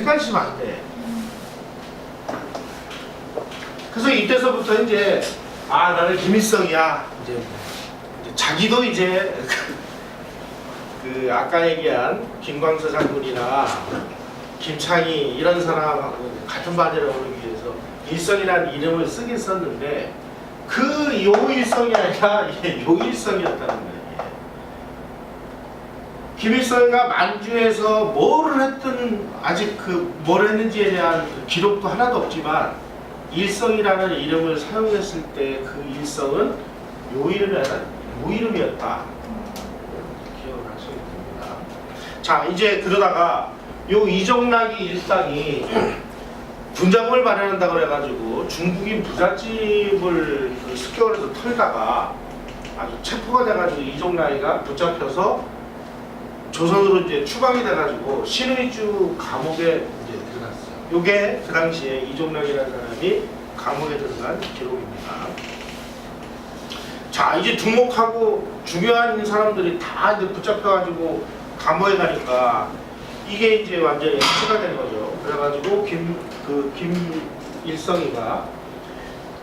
헷갈리시면 안 돼. 그래서 이때서부터 이제 나는 김일성이야. 이제 자기도 이제 그 아까 얘기한 김광서 장군이나 김창희 이런 사람하고 같은 바지를 오르기 위해서 일성이라는 이름을 쓰긴 썼는데 그 요일성이 아니라 요일성이었다는 거예요. 김일성이가 만주에서 뭐를 했든 아직 뭘 했는지에 대한 기록도 하나도 없지만 일성이라는 이름을 사용했을 때 그 일성은 요이름이 아니라 무이름이었다. 기억을 하시면 됩니다. 자, 이제 그러다가 요 이종락이 일당이 분자금을 마련한다고 그래가지고 중국인 부잣집을 습격을 해서 털다가 아주 체포가 돼가지고 이종락이가 붙잡혀서 조선으로 이제 추방이 돼가지고 신의주 감옥에 이제 들어갔어요. 요게 그 당시에 이종락이라는 사람이 감옥에 들어간 기록입니다. 자, 이제 두목하고 중요한 사람들이 다 이제 붙잡혀가지고 감옥에 가니까 이게 이제 완전히 해체가 된 거죠. 그래가지고 김일성이가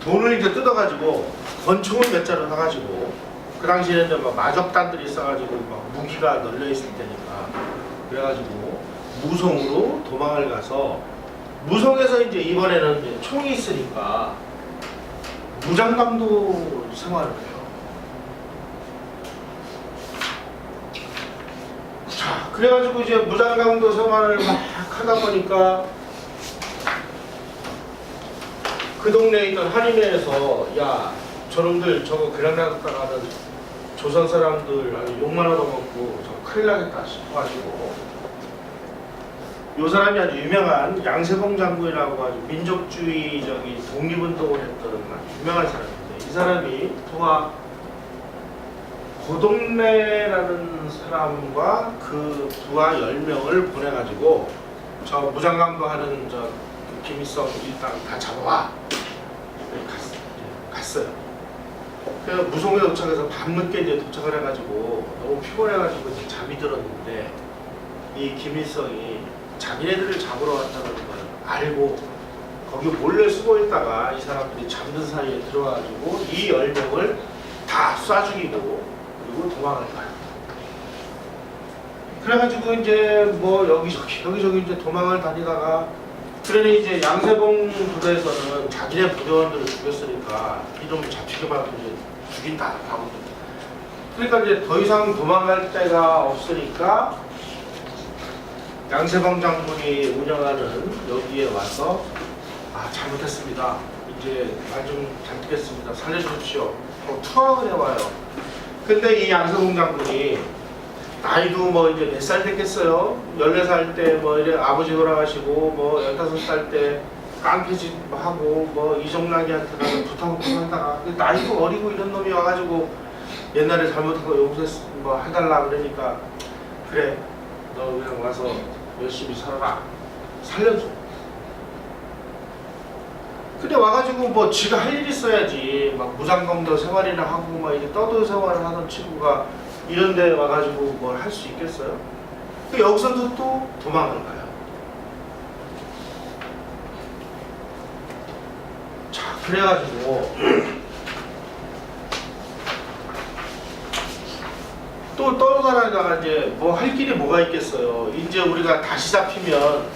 돈을 이제 뜯어가지고 권총을 몇 자루 사가지고 그 당시에는 이제 막 마적단들이 있어가지고 막 무기가 널려 있을 때니까 그래가지고 무송으로 도망을 가서 무송에서 이제 이번에는 이제 총이 있으니까 무장강도 생활을 해요. 자, 그래가지고 이제 무장강도 생활을 막 하다 보니까 그 동네에 있던 한인회에서 야, 저놈들 저거 그냥 놔뒀다가는 조선 사람들 아주 욕만 얻어먹고 저거 큰일 나겠다 싶어가지고 요 사람이 아주 유명한 양세봉 장군이라고 아주 민족주의적인 독립운동을 했던 아주 유명한 사람인데 이 사람이 부하 고동래라는 사람과 그 부하 10명을 보내가지고 저 무장강도 하는 저 김일성 일당 다 잡아와 갔어요. 그래서 무송에 도착해서 밤늦게 이제 도착을 해가지고 너무 피곤해가지고 이제 잠이 들었는데 이 김일성이 자기네들을 잡으러 왔다는 걸 알고 거기 몰래 숨어 있다가 이 사람들이 잠든 사이에 들어와가지고 이 10명을 다 쏴 죽이고 그리고 도망을 가요. 그래가지고 이제 뭐 여기저기 이제 도망을 다니다가 그러니 이제 양세봉 부대에서는 자기네 부대원들을 죽였으니까 이놈 잡히기만 하면 이제 죽인다 하고 그러니까 이제 더 이상 도망갈 데가 없으니까 양세봉 장군이 운영하는 여기에 와서 잘못했습니다. 이제 말 좀 잘 듣겠습니다. 살려주십시오. 투항을 해와요. 근데 이 양세봉 장군이 나이도 뭐 이제 몇 살 됐겠어요? 14살 때 뭐 이래 아버지 돌아가시고 뭐 15살 때 깡패짓 하고 뭐 이종락이한테 가서 부탁부탁 하다가 나이도 어리고 이런 놈이 와가지고 옛날에 잘못한 거 용서 뭐 해달라 그러니까 그래 너 그냥 와서 열심히 살아라 살려줘. 근데 와가지고 뭐 지가 할 일 있어야지 막 무장검도 생활이나 하고 막 이제 떠도 생활을 하던 친구가 이런 데 와가지고 뭘 할 수 있겠어요? 여기서도 또 도망을 가요. 자, 그래가지고 또 떠나다가 이제 뭐 할 길이 뭐가 있겠어요? 이제 우리가 다시 잡히면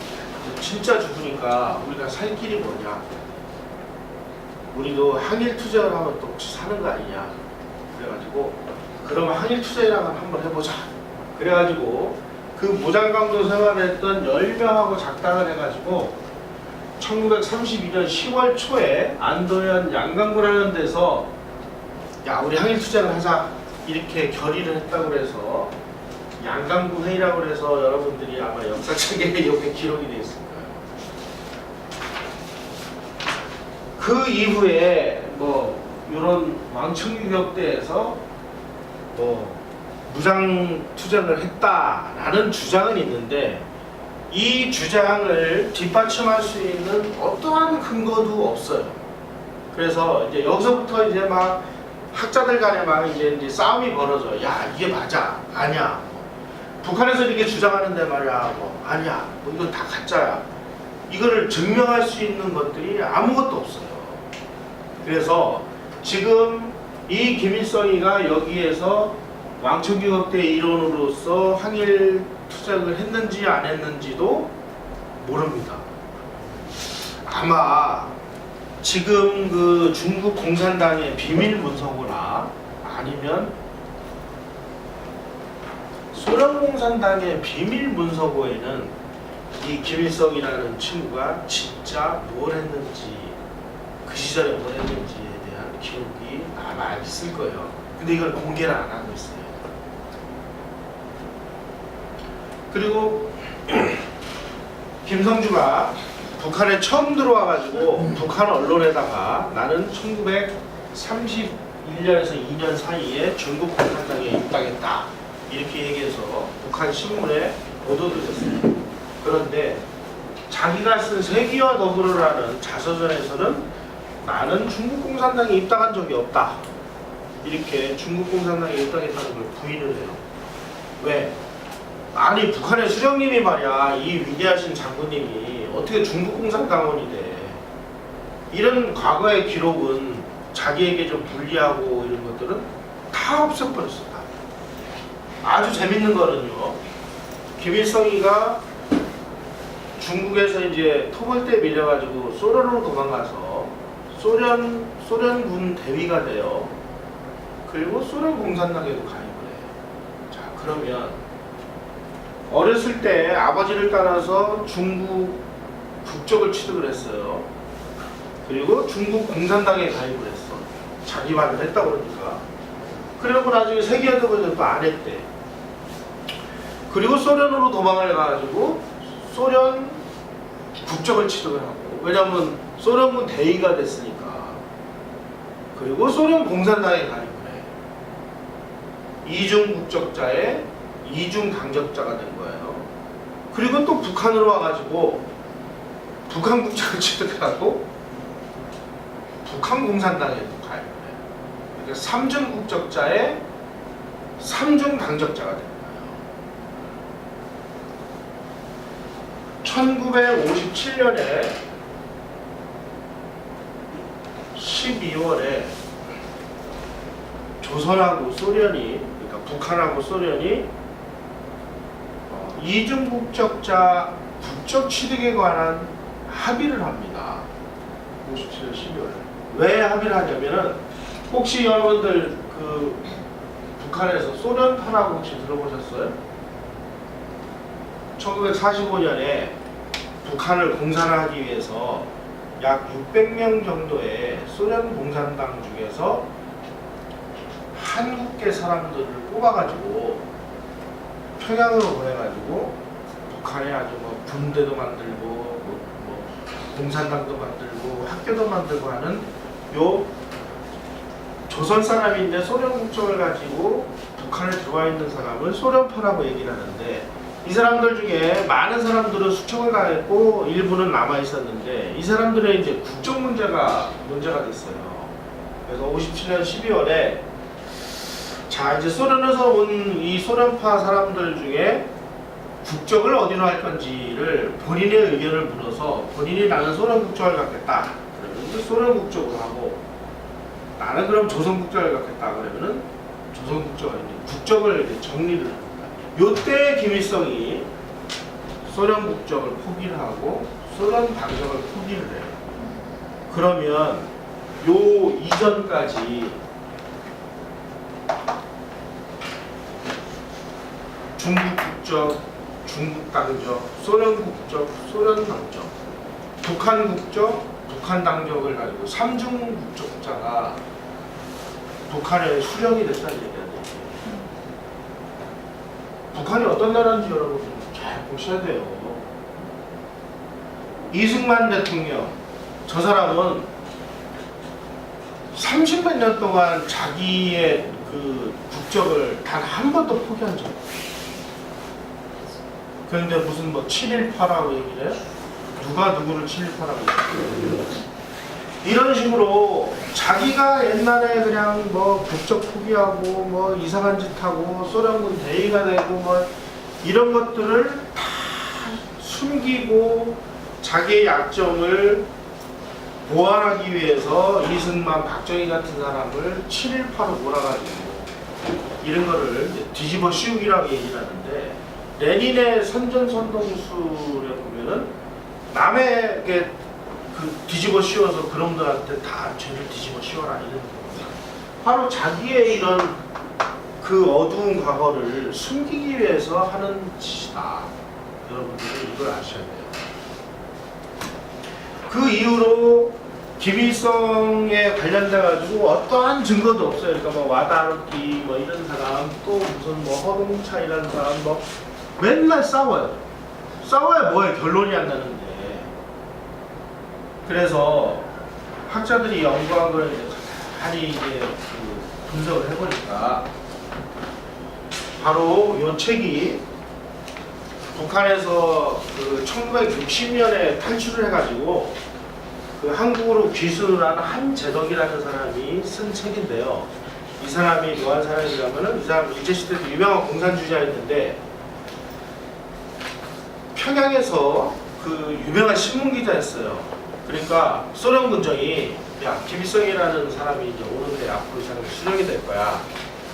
진짜 죽으니까 우리가 살 길이 뭐냐? 우리도 항일 투쟁을 하면 또 혹시 사는 거 아니냐? 그래가지고 그러면 항일투쟁이라고 한번 해보자. 그래가지고 그 무장강도 생활했던 10명하고 작당을 해가지고 1932년 10월 초에 안도현 양강구라는 데서 야 우리 항일투쟁을 하자 이렇게 결의를 했다고 해서 양강구 회의라고 해서 여러분들이 아마 역사책에 이게 기록이 되어 있을 거예요. 그 이후에 뭐 이런 왕청유격대에서 뭐 무장 투쟁을 했다라는 주장은 있는데 이 주장을 뒷받침할 수 있는 어떠한 근거도 없어요. 그래서 이제 여기서부터 이제 막 학자들 간에 막 이제 싸움이 벌어져. 야 이게 맞아 아니야. 북한에서 이렇게 주장하는데 말이야, 뭐 아니야, 뭐 이건 다 가짜야. 이거를 증명할 수 있는 것들이 아무것도 없어요. 그래서 지금 이 김일성이가 여기에서 왕천기각대 일원으로서 항일 투쟁을 했는지 안 했는지도 모릅니다. 아마 지금 그 중국 공산당의 비밀 문서거나 아니면 소련 공산당의 비밀 문서고에는 이 김일성이라는 친구가 진짜 뭘 했는지, 그 시절에 뭘 했는지에 대한 기록이 아마 있을 거예요. 근데 이걸 공개를 안 하고 있어요. 그리고 김성주가 북한에 처음 들어와가지고 북한 언론에다가 나는 1931년에서 2년 사이에 중국 공산당에 입당했다 이렇게 얘기해서 북한 신문에 보도됐어요. 그런데 자기가 쓴 세기와 더불어라는 자서전에서는 나는 중국 공산당에 입당한 적이 없다 이렇게 중국 공산당에 입당했다는 걸 부인을 해요. 왜? 아니 북한의 수령님이 말이야, 이 위대하신 장군님이 어떻게 중국 공산당원이 돼? 이런 과거의 기록은 자기에게 좀 불리하고 이런 것들은 다 없애버렸어. 다. 아주 재밌는 거는요, 김일성이가 중국에서 이제 토벌대에 밀려가지고 소련으로 도망가서 소련군 대위가 돼요. 그리고 소련 공산당에도 가입을 해요. 자, 그러면 어렸을 때 아버지를 따라서 중국 국적을 취득을 했어요. 그리고 중국 공산당에 가입을 했어. 자기 말을 했다고 그러니까. 그리고 나중에 세계대전을 또 안 했대. 그리고 소련으로 도망을 가가지고 소련 국적을 취득을 하고, 왜냐면 소련군 대위가 됐으니까. 그리고 소련 공산당에 가입을 해. 이중 국적자의 이중 당적자가 된 거예요. 그리고 또 북한으로 와가지고 북한 국적을 취득하고 북한 공산당에도 가입을 해요. 그러니까 삼중 국적자의 삼중 당적자가 된 거예요. 1957년에 12월에 조선하고 소련이, 그러니까 북한하고 소련이 이중 국적자 국적 취득에 관한 합의를 합니다. 57년 12월에. 왜 합의를 하냐면은, 혹시 여러분들 그 북한에서 소련파라고 혹시 들어보셨어요? 1945년에 북한을 공산화하기 위해서 약 600명 정도의 소련 공산당 중에서 한국계 사람들을 뽑아가지고 평양으로 보내가지고 북한에 아주 뭐 군대도 만들고 뭐 공산당도 만들고 학교도 만들고 하는 요 조선 사람인데 소련 국적을 가지고 북한에 들어와 있는 사람을 소련파라고 얘기를 하는데, 이 사람들 중에 많은 사람들은 수청을 당했고 일부는 남아 있었는데, 이 사람들의 이제 국적 문제가 됐어요. 그래서 57년 12월에 자, 이제 소련에서 온 이 소련파 사람들 중에 국적을 어디로 할 건지를 본인의 의견을 물어서, 본인이 나는 소련 국적을 갖겠다 그러면 소련 국적으로 하고, 나는 그럼 조선 국적을 갖겠다 그러면은 조선 국적을, 국적을 정리를 합니다. 요때 김일성이 소련 국적을 포기를 하고 소련 당적을 포기를 해요. 그러면 요 이전까지 중국 국적, 중국 당적, 소련 국적, 소련 당적, 북한 국적, 북한 당적을 가지고 삼중 국적자가 북한에 수령이 됐다는 얘기예요. 북한이 어떤 나라인지 여러분 잘 보셔야 돼요. 이승만 대통령, 저 사람은 30몇 년 동안 자기의 그 국적을 단 한 번도 포기한 적 없어요. 그런데 무슨 뭐 7.18라고 얘기를 해요? 누가 누구를 7.18라고 얘기해요? 이런 식으로 자기가 옛날에 그냥 뭐 국적 포기하고 뭐 이상한 짓 하고 소련군 대위가 되고 뭐 이런 것들을 다 숨기고 자기의 약점을 보완하기 위해서 이승만, 박정희 같은 사람을 7.18로 몰아가지고 이런 거를 뒤집어 씌우기라고 얘기를 하는데, 레닌의 선전선동술에 보면은 남에게 그 뒤집어 씌워서 그놈들한테 다 죄를 뒤집어 씌워라 이런 겁니다. 바로 자기의 이런 그 어두운 과거를 숨기기 위해서 하는 짓이다. 여러분들은 이걸 아셔야 돼요. 그 이후로 김일성에 관련돼가지고 어떠한 증거도 없어요. 그러니까 뭐 와다르키 뭐 이런 사람, 또 무슨 뭐 허동차 이런 사람 뭐 맨날 싸워요. 싸워야 뭐에 결론이 안 나는데. 그래서 학자들이 연구한 걸 이제 가만히 이제 그 분석을 해보니까 바로 이 책이 북한에서 그 1960년에 탈출을 해가지고 그 한국으로 귀순을 한 한재덕이라는 사람이 쓴 책인데요. 이 사람이 뭐한 사람이라면은, 이 사람 일제시대 때 유명한 공산주의자였는데 평양에서 그 유명한 신문기자였어요. 그러니까 소련 군정이 야, 김일성이라는 사람이 이제 오는데 앞으로 이 사람이 수령이 될 거야.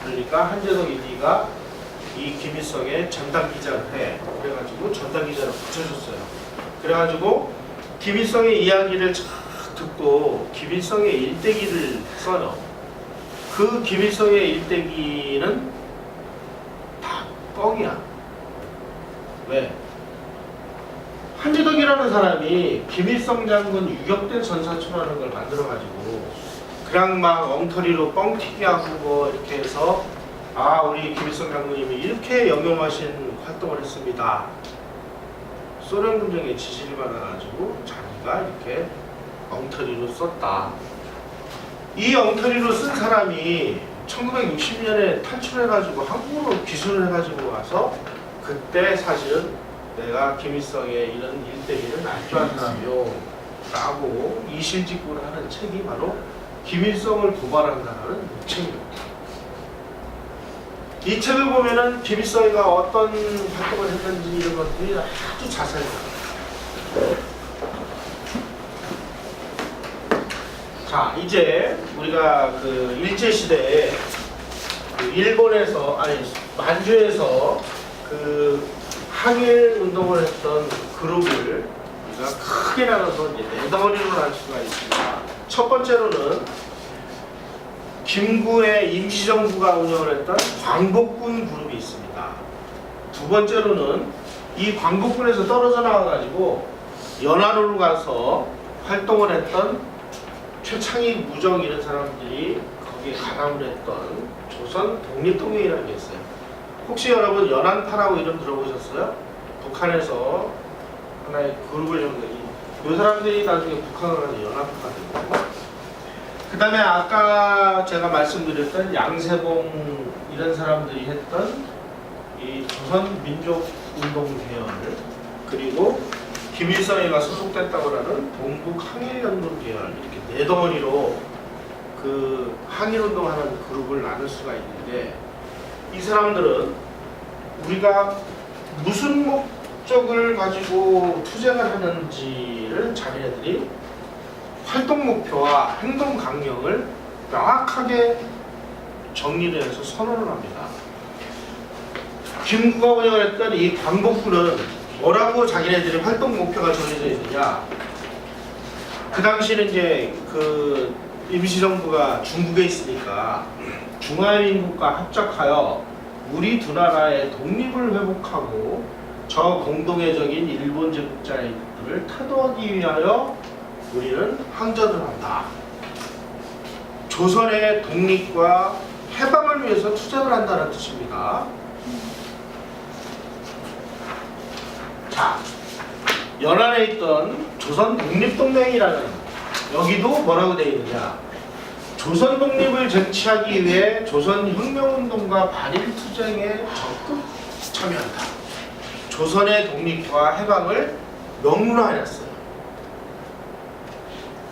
그러니까 한재덕이 네가 이 김일성의 전담 기자를 해. 그래가지고 전담 기자를 붙여줬어요. 그래가지고 김일성의 이야기를 쫙 듣고 김일성의 일대기를 써요. 그 김일성의 일대기는 다 뻥이야. 왜? 한재덕이라는 사람이 김일성 장군 유격대 전사초라는 걸 만들어가지고 그냥 막 엉터리로 뻥튀기하고 뭐 이렇게 해서 아, 우리 김일성 장군님이 이렇게 영용하신 활동을 했습니다. 소련 군정의 지시를 받아가지고 자기가 이렇게 엉터리로 썼다. 이 엉터리로 쓴 사람이 1960년에 탈출해가지고 한국으로 귀순을 해가지고 와서 그때 사실은 내가 김일성의 이런 일대기를 알줄 사람이요 라고 이실직고를 하는 책이 바로 김일성을 고발한다는 책입니다. 이 책을 보면은 김일성이가 어떤 활동을 했는지 이런 것들이 아주 자세히 나와요. 자, 이제 우리가 그 일제시대에 그 일본에서, 아니, 만주에서 그 항일 운동을 했던 그룹을 우리가 크게 나눠서 이제 네 덩어리로 나눌 수가 있습니다. 첫 번째로는 김구의 임시정부가 운영을 했던 광복군 그룹이 있습니다. 두 번째로는 이 광복군에서 떨어져 나와가지고 연안으로 가서 활동을 했던 최창익, 무정 이런 사람들이 거기에 가담을 했던 조선 독립동맹이라는 게 있어요. 혹시 여러분 연안파라고 이름 들어보셨어요? 북한에서 하나의 그룹을 정리해. 이 사람들이 나중에 북한을 가서 연안파가 됩니다. 그 다음에 아까 제가 말씀드렸던 양세봉 이런 사람들이 했던 이 조선민족운동 계열, 그리고 김일성이가 소속됐다고 하는 동북항일연군 계열, 이렇게 네 덩어리로 그 항일운동하는 그룹을 나눌 수가 있는데, 이 사람들은 우리가 무슨 목적을 가지고 투쟁을 하는지를 자기네들이 활동 목표와 행동 강령을 명확하게 정리를 해서 선언을 합니다. 김구가 운영을 했던 이 광복군은 뭐라고 자기네들이 활동 목표가 정해져 있느냐? 그 당시에는 이제 그 임시정부가 중국에 있으니까 중화민국과 합작하여 우리 두 나라의 독립을 회복하고 저 공동의 적인 일본 제국자들을 타도하기 위하여 우리는 항전을 한다. 조선의 독립과 해방을 위해서 투쟁을 한다는 뜻입니다. 자, 연안에 있던 조선 독립동맹이라는, 여기도 뭐라고 되어 있느냐? 조선 독립을 쟁취하기 위해 조선 혁명운동과 반일투쟁에 적극 참여한다. 조선의 독립과 해방을 명문화했어요.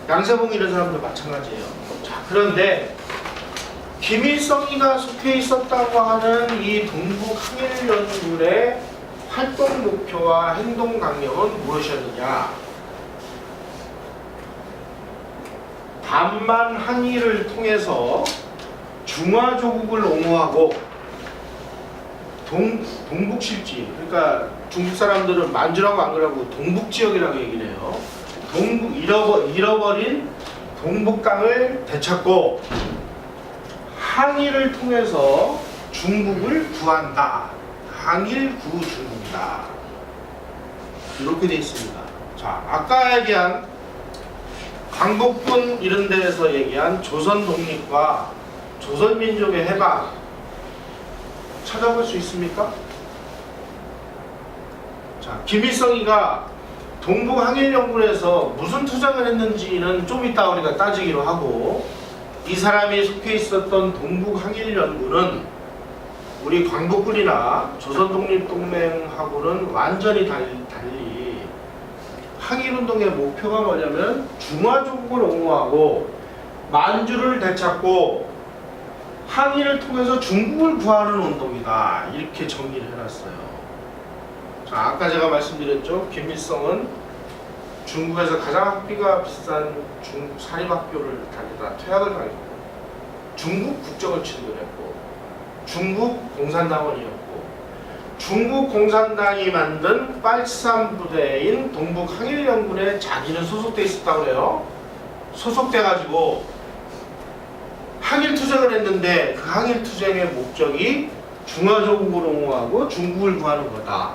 양세봉 이런 사람도 마찬가지예요. 자, 그런데 김일성이가 속해 있었다고 하는 이 동북항일연군의 활동 목표와 행동 강령은 무엇이었느냐? 반만 항의를 통해서 중화조국을 옹호하고 동북실지, 그러니까 중국 사람들은 만주라고 안 그러고 동북지역이라고 얘기를 해요. 잃어버린 동북 땅을 되찾고 항의를 통해서 중국을 구한다. 항일 구 중국이다. 이렇게 돼 있습니다. 자, 아까 얘기한 광복군 이런 데에서 얘기한 조선 독립과 조선 민족의 해방 찾아볼 수 있습니까? 자, 김일성이가 동북항일연군에서 무슨 투쟁을 했는지는 좀 이따 우리가 따지기로 하고, 이 사람이 속해 있었던 동북항일연군은 우리 광복군이나 조선독립동맹하고는 완전히 달리 항일운동의 목표가 뭐냐면 중화조국을 옹호하고 만주를 되찾고 항일을 통해서 중국을 구하는 운동이다. 이렇게 정리를 해놨어요. 자, 아까 제가 말씀드렸죠. 김일성은 중국에서 가장 학비가 비싼 중국 사립학교를 다니다 퇴학을 당했고, 중국 국적을 취득했고, 중국 공산당원이었고, 중국 공산당이 만든 8.3 부대인 동북항일연군에 자기는 소속돼 있었다고 해요. 소속돼 가지고 항일투쟁을 했는데 그 항일투쟁의 목적이 중화조국을 옹호하고 중국을 구하는 거다.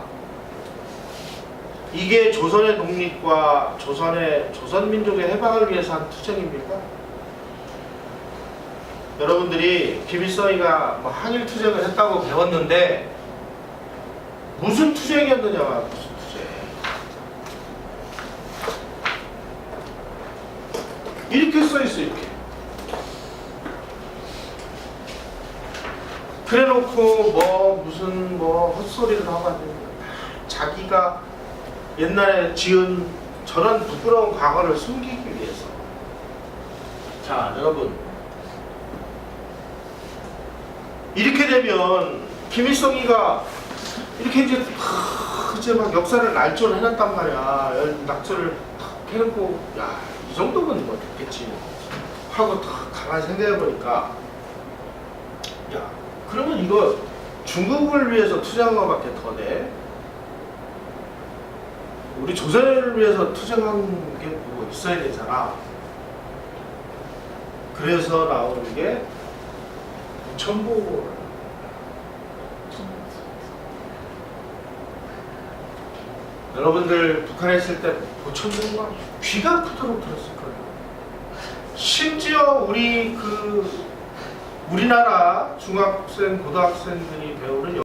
이게 조선의 독립과 조선민족의 해방을 위해서 한 투쟁입니까? 여러분들이 김일성이가 항일 투쟁을 했다고 배웠는데 무슨 투쟁이었느냐, 무슨 투쟁. 이렇게 써있어, 이렇게. 그래 놓고 무슨 헛소리를 하고 하는, 자기가 옛날에 지은 저런 부끄러운 과거를 숨기기 위해서. 자, 여러분, 이렇게 되면 김일성이가 이렇게 이제 막 역사를 날조를 해놨단 말이야. 낙서를 탁 해놓고, 야, 이 정도면 뭐 됐겠지 하고 탁 가만히 생각해보니까, 야, 그러면 이거 중국을 위해서 투쟁한 것밖에 더 돼? 우리 조선을 위해서 투쟁한 게 뭐 있어야 되잖아. 그래서 나오는 게 부천보. 여러분들 북한에 있을 때 부천보가 귀가 아프도록 들었을 거예요. 심지어 우리나라 중학생, 고등학생들이 배우는